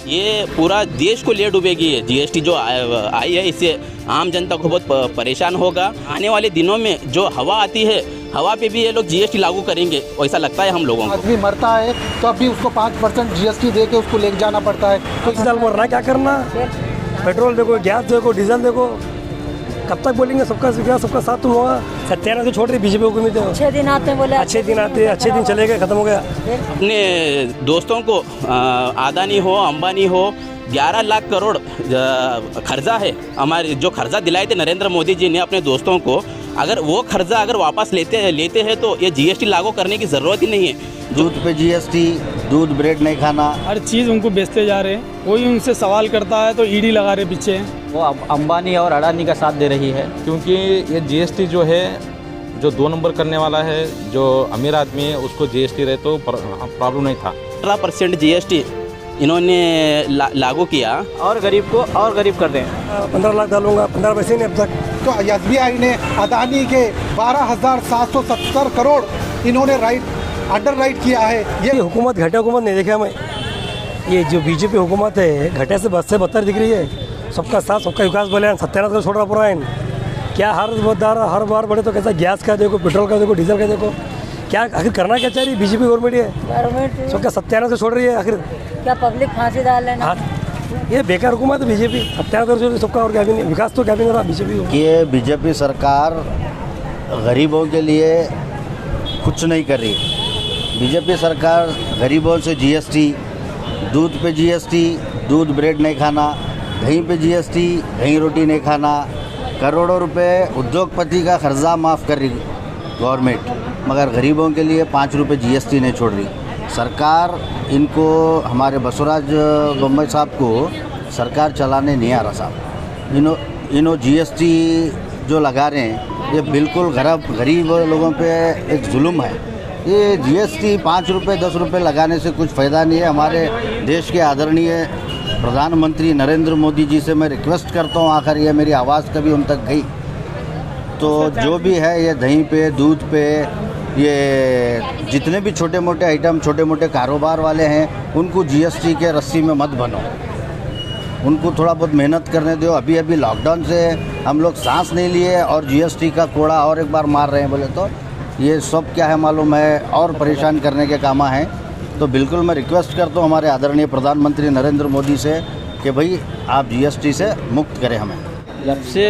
ये पूरा देश को ले डूबेगी। ये जीएसटी जो आई है, इससे आम जनता को बहुत परेशान होगा। आने वाले दिनों में जो हवा आती है, हवा पे भी ये लोग जीएसटी लागू करेंगे, ऐसा लगता है हम लोगों को। आदमी मरता है तो अभी उसको 5% जीएसटी दे के उसको लेके जाना पड़ता है। तो इस साल मर रहा है, क्या करना। पेट्रोल देखो, गैस देखो, डीजल देखो, कब तक बोलेंगे सबका विकास, सबका साथ तुम होगा। सत्याग्रह से छोड़ रही बीजेपी हुकूमत है। अच्छे दिन आते हैं, बोले अच्छे दिन आते हैं, अच्छे दिन चले गए, खत्म हो गया। अपने दोस्तों को अदानी हो, अंबानी हो, 11 लाख करोड़ खर्चा है। हमारे जो खर्चा दिलाए थे नरेंद्र मोदी जी ने अपने दोस्तों को, अगर वो खर्चा अगर वापस लेते हैं तो ये जीएसटी लागू करने की ज़रूरत ही नहीं है। दूध पे जीएसटी, दूध ब्रेड नहीं खाना, हर चीज़ उनको बेचते जा रहे हैं। कोई उनसे सवाल करता है तो ईडी लगा रहे पीछे। वो अंबानी और अडानी का साथ दे रही है, क्योंकि ये जीएसटी जो है, जो 2 नंबर करने वाला है, जो अमीर आदमी है उसको जीएसटी रहे तो प्रॉब्लम नहीं था। 18% जीएसटी इन्होंने लागू किया और गरीब को और गरीब कर दें। 15 लाख डालूंगा, 15 पैसे नहीं अब तक। तो एसबीआई ने अदानी के 12,770 करोड़ इन्होंने अंडर राइट किया है। ये हुकूमत घटिया हुकूमत नहीं देखा मैं। ये जो बीजेपी हुकूमत है, घटिया से बद से बदतर दिख रही है। सबका साथ, सबका विकास बोले, सत्याग्रह को छोड़ रहा पूरा है। क्या हर बार बढ़े तो कैसा, गैस का देखो, पेट्रोल का देखो, डीजल का देखो, क्या आखिर करना क्या चाह रही है बीजेपी गवर्नमेंट? है सबका सत्याग्रह से छोड़ रही है। आखिर क्या पब्लिक फांसी डाल लेना? ये बेकार हुकूमत है बीजेपी। सत्याग्रह से सबका और क्या भी नहीं, विकास तो क्या भी नहीं हो रहा बीजेपी। कि बीजेपी सरकार गरीबों के लिए कुछ नहीं कर रही। बीजेपी सरकार गरीबों से जीएसटी, दूध पे जीएसटी, दूध ब्रेड नहीं खाना, दही पे जीएसटी, दही रोटी नहीं खाना, करोड़ों रुपए उद्योगपति का कर्जा माफ़ कर रही गवर्नमेंट, मगर गरीबों के लिए 5 रुपये जीएसटी नहीं छोड़ रही सरकार। इनको, हमारे बसवराज बोम्मई साहब को सरकार चलाने नहीं आ रहा साहब। इन्हों जीएसटी जो लगा रहे हैं, ये बिल्कुल गरीब लोगों पे एक जुल्म है। ये जीएसटी 5 रुपये 10 रुपये लगाने से कुछ फ़ायदा नहीं है। हमारे देश के आदरणीय प्रधानमंत्री नरेंद्र मोदी जी से मैं रिक्वेस्ट करता हूँ, आखिर ये मेरी आवाज़ कभी उन तक गई तो जो भी है, ये दही पे, दूध पे, ये जितने भी छोटे मोटे आइटम, छोटे मोटे कारोबार वाले हैं, उनको जीएसटी के रस्सी में मत बनो। उनको थोड़ा बहुत मेहनत करने दो। अभी लॉकडाउन से हम लोग सांस नहीं लिए और जीएसटी का कोड़ा और एक बार मार रहे हैं बोले तो ये सब क्या है मालूम है, और परेशान करने के कामा है। तो बिल्कुल मैं रिक्वेस्ट करता हूँ हमारे आदरणीय प्रधानमंत्री नरेंद्र मोदी से कि भाई आप जीएसटी से मुक्त करें हमें। जब से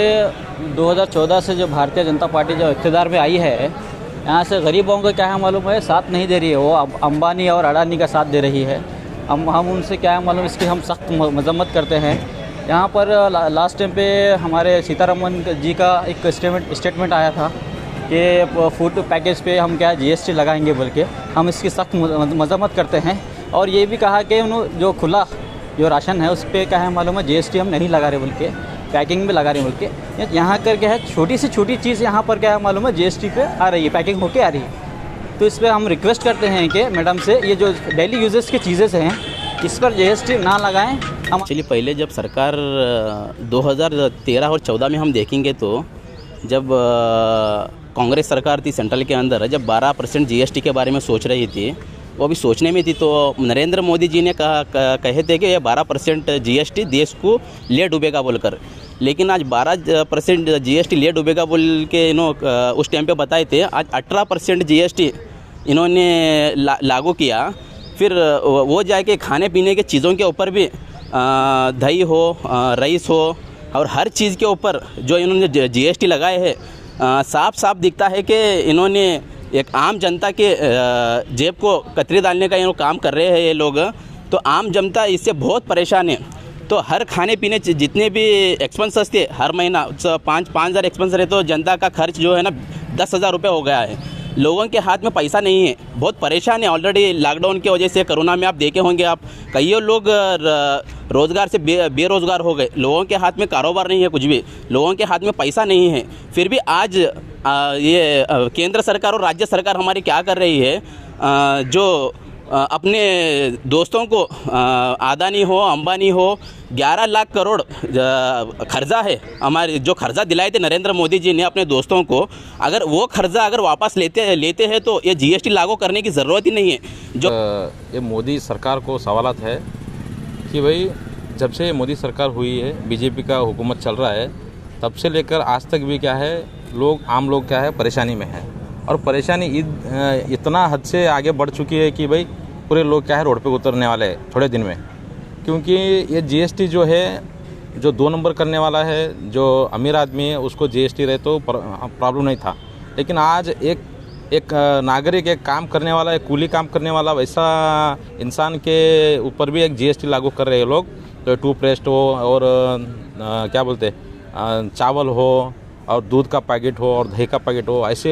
2014 से जो भारतीय जनता पार्टी जो इक़्तिदार में आई है, यहाँ से गरीबों को क्या है मालूम है, साथ नहीं दे रही है। वो अंबानी और अडानी का साथ दे रही है। हम उनसे क्या है मालूम, इसकी हम सख्त मजम्मत करते हैं। यहाँ पर लास्ट टाइम पे हमारे सीतारमन जी का एक स्टेटमेंट आया था कि फूड पैकेज पे हम क्या जीएसटी लगाएंगे बोल के। हम इसकी सख्त मजम्मत करते हैं। और ये भी कहा कि उन्होंने जो खुला जो राशन है उस पर क्या है मालूम है, जीएसटी हम नहीं लगा रहे बोल के, पैकिंग में लगा रहे बोल के। यहाँ करके है छोटी से छोटी चीज़ यहाँ पर क्या है मालूम है, जीएसटी पे आ रही है, पैकिंग होके आ रही है। तो इस पर हम रिक्वेस्ट करते हैं कि मैडम से, ये जो डेली यूजेस की चीज़ें हैं इस पर जीएसटी ना लगाएं। हम एक्चुअली पहले जब सरकार 2013 और 14 में हम देखेंगे तो जब कांग्रेस सरकार थी सेंट्रल के अंदर, जब 12% जीएसटी के बारे में सोच रही थी, वो अभी सोचने में थी, तो नरेंद्र मोदी जी ने कहे थे कि ये 12% जीएसटी देश को ले डूबेगा बोलकर। लेकिन आज 12% जीएसटी ले डूबेगा बोल के उस टाइम पे बताए थे। आज 18% जीएसटी इन्होंने लागू किया। फिर वो जाके खाने पीने के चीज़ों के ऊपर भी दही हो, राइस हो और हर चीज़ के ऊपर जो इन्होंने जीएसटी लगाए हैं, साफ साफ दिखता है कि इन्होंने एक आम जनता के जेब को कतरी डालने का काम कर रहे हैं ये लोग। तो आम जनता इससे बहुत परेशान है। तो हर खाने पीने जितने भी एक्सपेंसेस थे, हर महीना 5,000 एक्सपेंस रहे, तो जनता का खर्च जो है ना 10,000 रुपये हो गया है। लोगों के हाथ में पैसा नहीं है, बहुत परेशान है। ऑलरेडी लॉकडाउन की वजह से, कोरोना में आप देखे होंगे आप, कई लोग रोज़गार से बेरोज़गार हो गए। लोगों के हाथ में कारोबार नहीं है कुछ भी, लोगों के हाथ में पैसा नहीं है। फिर भी आज ये केंद्र सरकार और राज्य सरकार हमारी क्या कर रही है, जो अपने दोस्तों को, अदानी हो, अंबानी हो, 11 लाख करोड़ खर्चा है। हमारे जो खर्चा दिलाए थे नरेंद्र मोदी जी ने अपने दोस्तों को, अगर वो खर्चा अगर वापस लेते हैं तो ये जीएसटी लागू करने की ज़रूरत ही नहीं है। जो ये मोदी सरकार को सवालत है कि भाई जब से मोदी सरकार हुई है, बीजेपी का हुकूमत चल रहा है, तब से लेकर आज तक भी क्या है, आम लोग क्या है परेशानी में है। और परेशानी इतना हद से आगे बढ़ चुकी है कि भाई पूरे लोग क्या है रोड पे उतरने वाले हैं थोड़े दिन में। क्योंकि ये जीएसटी जो है, जो 2 नंबर करने वाला है, जो अमीर आदमी है उसको जीएसटी रहे तो प्रॉब्लम नहीं था। लेकिन आज एक नागरिक, एक काम करने वाला, एक कूली काम करने वाला वैसा इंसान के ऊपर भी एक जीएसटी लागू कर रहे हैं लोग। तो टूथपेस्ट हो और क्या बोलते चावल हो और दूध का पैकेट हो और दही का पैकेट हो, ऐसे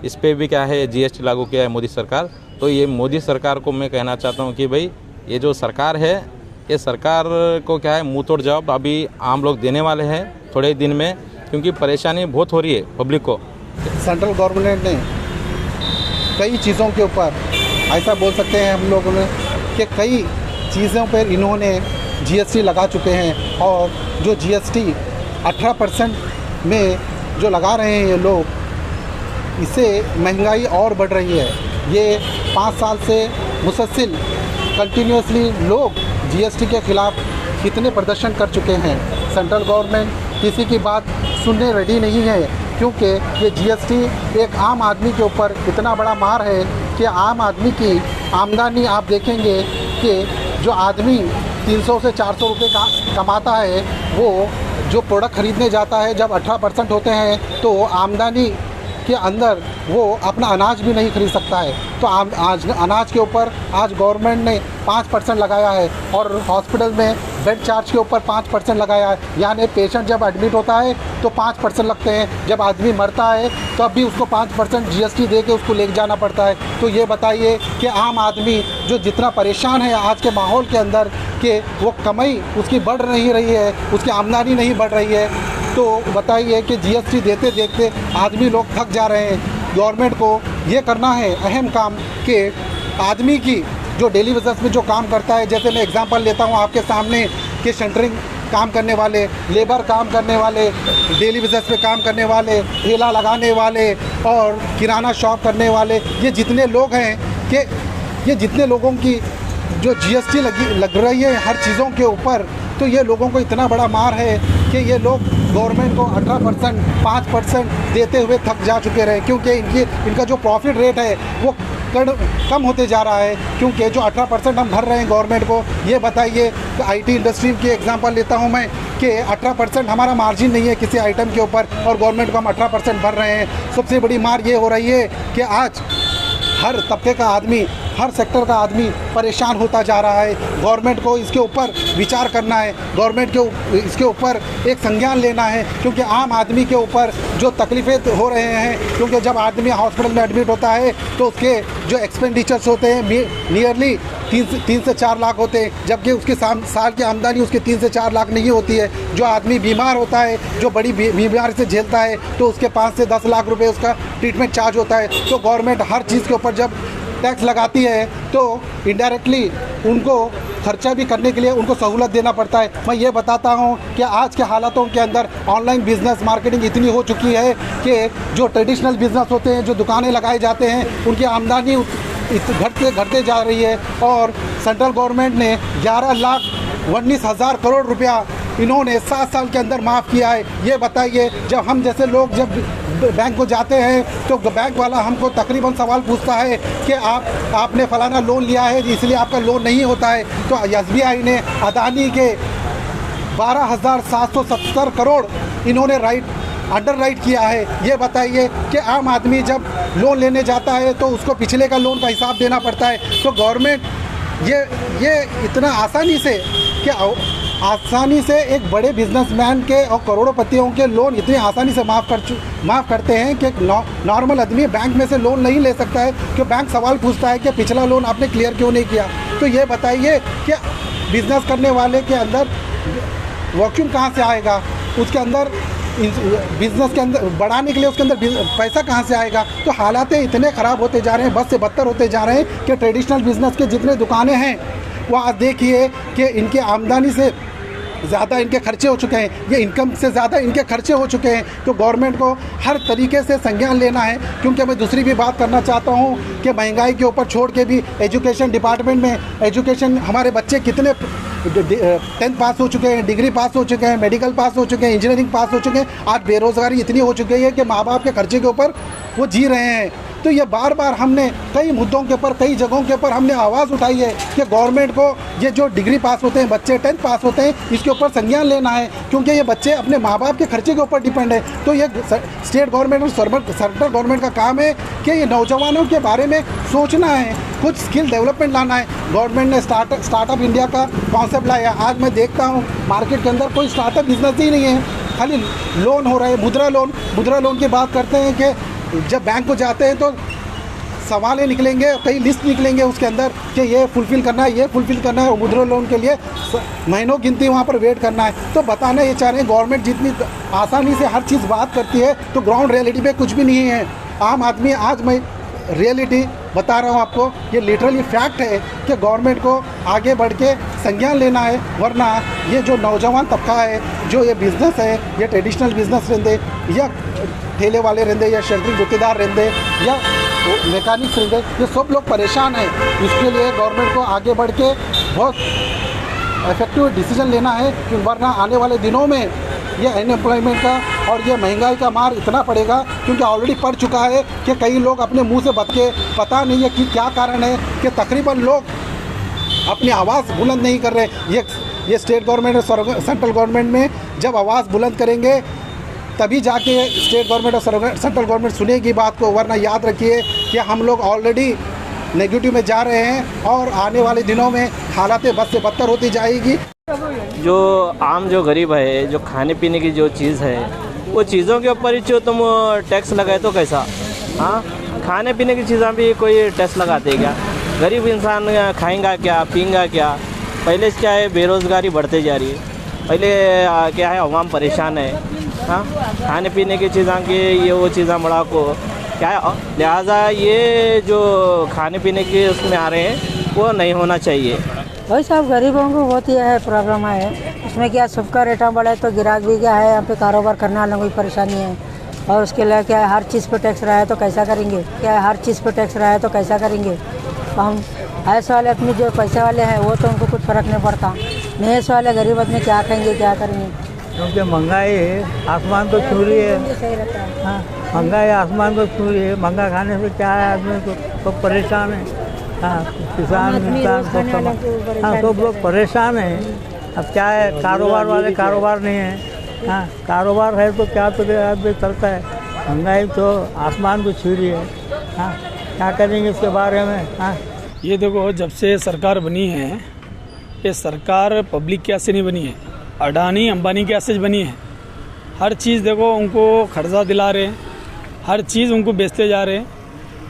इस पे भी क्या है जीएसटी लागू किया है मोदी सरकार। तो ये मोदी सरकार को मैं कहना चाहता हूँ कि भाई ये जो सरकार है, ये सरकार को क्या है मुंह तोड़ जवाब अभी आम लोग देने वाले हैं थोड़े दिन में, क्योंकि परेशानी बहुत हो रही है पब्लिक को। सेंट्रल गवर्नमेंट ने कई चीज़ों के ऊपर ऐसा बोल सकते हैं हम लोगों ने कि कई चीज़ों पर इन्होंने जीएसटी लगा चुके हैं। और जो जीएसटी 18% में जो लगा रहे हैं ये लोग, इससे महंगाई और बढ़ रही है। ये 5 साल से मुसलसल कंटिन्यूसली लोग जीएसटी के ख़िलाफ़ कितने प्रदर्शन कर चुके हैं। सेंट्रल गवर्नमेंट किसी की बात सुनने रेडी नहीं है, क्योंकि ये जीएसटी एक आम आदमी के ऊपर इतना बड़ा मार है कि आम आदमी की आमदनी आप देखेंगे कि जो आदमी 300 से 400 रुपये कमाता है, वो जो प्रोडक्ट ख़रीदने जाता है जब 18% होते हैं तो आमदनी के अंदर वो अपना अनाज भी नहीं खरीद सकता है। तो आज अनाज के ऊपर आज गवर्नमेंट ने 5% लगाया है और हॉस्पिटल में बेड चार्ज के ऊपर 5% लगाया है। यानी पेशेंट जब एडमिट होता है तो 5% लगते हैं, जब आदमी मरता है तब भी उसको 5% जीएसटी दे के उसको ले जाना पड़ता है। तो ये बताइए कि आम आदमी जो जितना परेशान है आज के माहौल के अंदर कि वो कमाई उसकी बढ़ नहीं रही है, उसकी आमदनी नहीं बढ़ रही है, तो बताइए कि जीएसटी देते देते आदमी लोग थक जा रहे हैं। गवर्नमेंट को ये करना है अहम काम कि आदमी की जो डेली बेसिस में जो काम करता है, जैसे मैं एग्जांपल लेता हूँ आपके सामने कि सेंटरिंग काम करने वाले, लेबर काम करने वाले, डेली बेसिस पे काम करने वाले, ठेला लगाने वाले और किराना शॉप करने वाले, ये जितने लोग हैं कि ये जितने लोगों की जो जीएसटी लग रही है हर चीज़ों के ऊपर, तो ये लोगों को इतना बड़ा मार है कि ये लोग गवर्नमेंट को 18% 5% देते हुए थक जा चुके रहे, क्योंकि इनका जो प्रॉफिट रेट है वो कम होते जा रहा है। क्योंकि जो 18% हम भर रहे हैं गवर्नमेंट को, ये बताइए कि आईटी इंडस्ट्री की एग्जांपल लेता हूं मैं कि 18% हमारा मार्जिन नहीं है किसी आइटम के ऊपर और गवर्नमेंट को हम 18% भर रहे हैं। सबसे बड़ी मार ये हो रही है कि आज हर तबके का आदमी, हर सेक्टर का आदमी परेशान होता जा रहा है। गवर्नमेंट को इसके ऊपर विचार करना है, गवर्नमेंट को इसके ऊपर एक संज्ञान लेना है, क्योंकि आम आदमी के ऊपर जो तकलीफ़ें हो रहे हैं, क्योंकि जब आदमी हॉस्पिटल में एडमिट होता है तो उसके जो एक्सपेंडिचर्स होते हैं नियरली 3 से 4 लाख होते हैं, जबकि उसकी साल की आमदनी उसकी 3 से 4 लाख नहीं होती है। जो आदमी बीमार होता है, जो बड़ी बीमारी से झेलता है, तो उसके 5 से 10 लाख रुपए उसका ट्रीटमेंट चार्ज होता है। तो गवर्नमेंट हर चीज़ के ऊपर जब टैक्स लगाती है तो इनडायरेक्टली उनको खर्चा भी करने के लिए उनको सहूलत देना पड़ता है। मैं ये बताता हूँ कि आज के हालातों के अंदर ऑनलाइन बिजनेस मार्केटिंग इतनी हो चुकी है कि जो ट्रेडिशनल बिजनेस होते हैं, जो दुकानें लगाए जाते हैं, उनकी आमदनी घटते जा रही है। और सेंट्रल गवर्नमेंट ने 11,19,000 करोड़ रुपया इन्होंने 7 साल के अंदर माफ़ किया है। ये बताइए, जब हम जैसे लोग जब बैंक को जाते हैं तो बैंक वाला हमको तकरीबन सवाल पूछता है कि आपने फलाना लोन लिया है इसलिए आपका लोन नहीं होता है। तो एसबीआई ने अदानी के 12,770 करोड़ इन्होंने अंडर राइट किया है। ये बताइए कि आम आदमी जब लोन लेने जाता है तो उसको पिछले का लोन का हिसाब देना पड़ता है। तो गवर्नमेंट ये इतना आसानी से एक बड़े बिजनेसमैन के और करोड़पतियों के लोन इतनी आसानी से माफ़ करते हैं कि नॉर्मल आदमी बैंक में से लोन नहीं ले सकता है, कि बैंक सवाल पूछता है कि पिछला लोन आपने क्लियर क्यों नहीं किया। तो ये बताइए कि बिज़नेस करने वाले के अंदर वॉक्यूम कहाँ से आएगा, उसके अंदर बिज़नेस के अंदर बढ़ाने के लिए उसके अंदर पैसा कहाँ से आएगा। तो हालात इतने ख़राब होते जा रहे हैं, बद से बदतर होते जा रहे हैं कि ट्रेडिशनल बिज़नेस के जितने दुकानें हैं वो आज देखिए कि इनकी आमदनी से ज़्यादा इनके खर्चे हो चुके हैं, ये इनकम से ज़्यादा इनके खर्चे हो चुके हैं। तो गवर्नमेंट को हर तरीके से संज्ञान लेना है। क्योंकि मैं दूसरी भी बात करना चाहता हूँ कि महंगाई के ऊपर छोड़ के भी एजुकेशन डिपार्टमेंट में एजुकेशन, हमारे बच्चे कितने 10th पास हो चुके हैं, डिग्री पास हो चुके हैं, मेडिकल पास हो चुके हैं, इंजीनियरिंग पास हो चुके हैं। आज बेरोज़गारी इतनी हो चुकी है कि माँ बाप के खर्चे के ऊपर वो जी रहे हैं। तो ये बार बार हमने कई मुद्दों के ऊपर, कई जगहों के ऊपर हमने आवाज़ उठाई है कि गवर्नमेंट को ये जो डिग्री पास होते हैं बच्चे, 10th पास होते हैं, इसके ऊपर संज्ञान लेना है। क्योंकि ये बच्चे अपने माँ बाप के खर्चे के ऊपर डिपेंड है। तो ये स्टेट गवर्नमेंट और सेंट्रल गवर्नमेंट का काम है कि ये नौजवानों के बारे में सोचना है, कुछ स्किल डेवलपमेंट लाना है। गवर्नमेंट ने स्टार्टअप इंडिया का कॉन्सेप्ट लाया। आज मैं देखता हूँ मार्केट के अंदर कोई स्टार्टअप बिजनेस ही नहीं है, खाली लोन हो रहा है। मुद्रा लोन की बात करते हैं कि जब बैंक को जाते हैं तो सवालें निकलेंगे, कई लिस्ट निकलेंगे उसके अंदर कि ये फुलफ़िल करना है, ये फुलफ़िल करना है। और मुद्रा लोन के लिए महीनों गिनती वहाँ पर वेट करना है। तो बताना ये चाह रहे हैं गवर्नमेंट जितनी आसानी से हर चीज़ बात करती है तो ग्राउंड रियलिटी पे कुछ भी नहीं है। आम आदमी, आज मैं रियलिटी बता रहा हूँ आपको, ये लिटरली फैक्ट है कि गवर्नमेंट को आगे बढ़ के संज्ञान लेना है। वरना ये जो नौजवान तबका है, जो ये बिज़नेस है, ये ट्रेडिशनल बिज़नेस रहते या ठेले वाले रहते या शेल्टरिंग गुत्तेदार रहते या मैकेनिक्स रहते, ये सब लोग परेशान हैं। इसके लिए गवर्नमेंट को आगे बढ़ के बहुत इफेक्टिव डिसीजन लेना है। कि वरना आने वाले दिनों में ये अनएम्प्लॉयमेंट का और ये महंगाई का मार इतना पड़ेगा, क्योंकि ऑलरेडी पड़ चुका है कि कई लोग अपने मुंह से बता के, पता नहीं है कि क्या कारण है कि तकरीबन लोग अपनी आवाज़ बुलंद नहीं कर रहे। ये स्टेट गवर्नमेंट और सेंट्रल गवर्नमेंट में जब आवाज़ बुलंद करेंगे तभी जाके स्टेट गवर्नमेंट और सेंट्रल गवर्नमेंट सुनेगी बात को। वरना याद रखिए कि हम लोग ऑलरेडी नेगेटिव में जा रहे हैं और आने वाले दिनों में हालातें बद से बदतर होती जाएगी। जो आम जो गरीब है, जो खाने पीने की जो चीज़ है, वो चीज़ों के ऊपर ही जो तुम टैक्स लगाए तो कैसा? हाँ, खाने पीने की चीज़ें भी कोई टैक्स लगाते क्या? गरीब इंसान खाएंगा क्या, पीएंगा क्या? पहले क्या है, बेरोज़गारी बढ़ते जा रही है। पहले क्या है, अवाम परेशान है। हाँ, खाने पीने की चीज़ें की ये वो चीज़ें बड़ा को क्या है, लिहाजा ये जो खाने पीने के उसमें आ रहे हैं वो नहीं होना चाहिए। वही सब गरीबों को बहुत ही है प्रॉब्लम है। उसमें क्या सबका रेटा बढ़ा है तो गिराक भी क्या है, यहाँ पे कारोबार करने वालों को परेशानी है। और उसके लिए क्या है, हर चीज़ पे टैक्स रहा है तो कैसा करेंगे? क्या है, हर चीज़ पे टैक्स रहा है तो कैसा करेंगे? तो हम ऐसे वाले अपने जो पैसे वाले हैं वो तो उनको कुछ फ़र्क नहीं पड़ता। नहीं ऐसे वाले गरीब आदमी क्या खाएंगे, क्या करेंगे? क्योंकि महंगाई आसमान तो छू रही है। सही रहता है। हाँ, महंगाई आसमान तो छू रही है। महंगा खाने से क्या है, आदमी को सब परेशान है। हाँ, किसान सब लोग परेशान हैं। अब क्या है, कारोबार वाले कारोबार नहीं है। हाँ, कारोबार है तो क्या तो आदमी चलता है। महंगाई तो आसमान को छू रही है। हाँ, क्या करेंगे इसके बारे में? हाँ, ये देखो, जब से सरकार बनी है, ये सरकार पब्लिक के से नहीं बनी है, अडानी अंबानी के से बनी है। हर चीज़ देखो उनको खर्चा दिला रहे, हर चीज़ उनको बेचते जा रहे।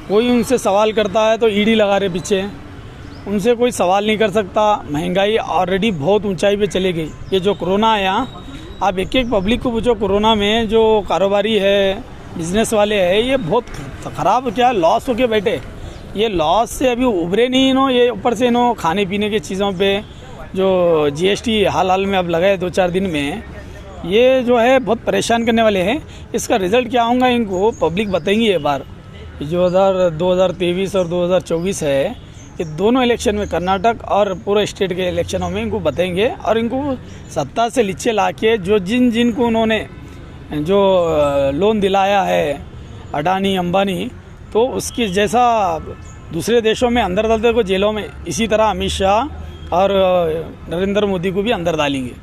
कोई उनसे सवाल करता है तो ईडी लगा रहे पीछे, उनसे कोई सवाल नहीं कर सकता। महंगाई ऑलरेडी बहुत ऊंचाई पे चली गई। ये जो कोरोना आया, आप एक एक पब्लिक को पूछो, कोरोना में जो कारोबारी है, बिजनेस वाले हैं, ये बहुत ख़राब क्या लॉस होके बैठे। ये लॉस से अभी उभरे नहीं इन्हों। ये ऊपर से इन्हों खाने पीने की चीज़ों पे जो जीएसटी हाल में अब लगाए 2-4 दिन में, ये जो है बहुत परेशान करने वाले हैं। इसका रिज़ल्ट क्या होगा इनको पब्लिक बताएंगी। ये बार जो 2023 और 2024 है, ये दोनों इलेक्शन में, कर्नाटक और पूरे स्टेट के इलेक्शनों में इनको बताएंगे। और इनको सत्ता से नीचे लाके जो जिन को उन्होंने जो लोन दिलाया है, अडानी अंबानी, तो उसकी जैसा दूसरे देशों में अंदर डालते को जेलों में, इसी तरह अमित शाह और नरेंद्र मोदी को भी अंदर डालेंगे।